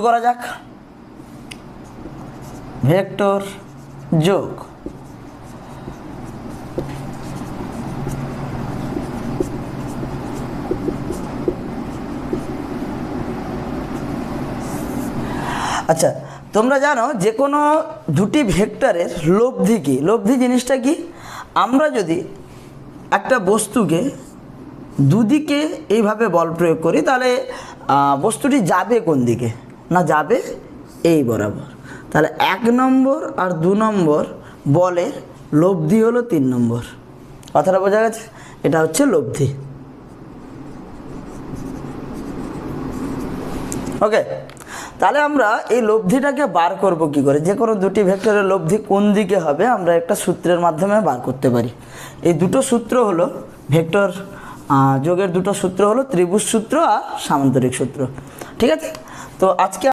করা যাক। ভেক্টর যোগ আচ্ছা, তোমরা জানো যে কোনো দুটি ভেক্টরের লব্ধি কি? লব্ধি জিনিসটা কি? আমরা যদি একটা বস্তুকে দুদিকে এইভাবে বল প্রয়োগ করি তাহলে বস্তুটি যাবে কোন দিকে? না, যাবে এই বরাবর। তাহলে 1 নম্বর আর 2 নম্বর বলের লব্ধি হলো 3 নম্বর। কথাটা বোঝা গেছে? এটা হচ্ছে লব্ধি। ওকে, তাহলে আমরা এই লব্ধিটাকে বার করব কি করে? যে কোনো দুটি ভেক্টরের লব্ধি কোন দিকে হবে আমরা একটা সূত্রের মাধ্যমে বার করতে পারি। এই দুটো সূত্র হলো ভেক্টর যোগের দুটো সূত্র হলো ত্রিভুজ সূত্র আর সামান্তরিক সূত্র। ঠিক আছে? তো আজকে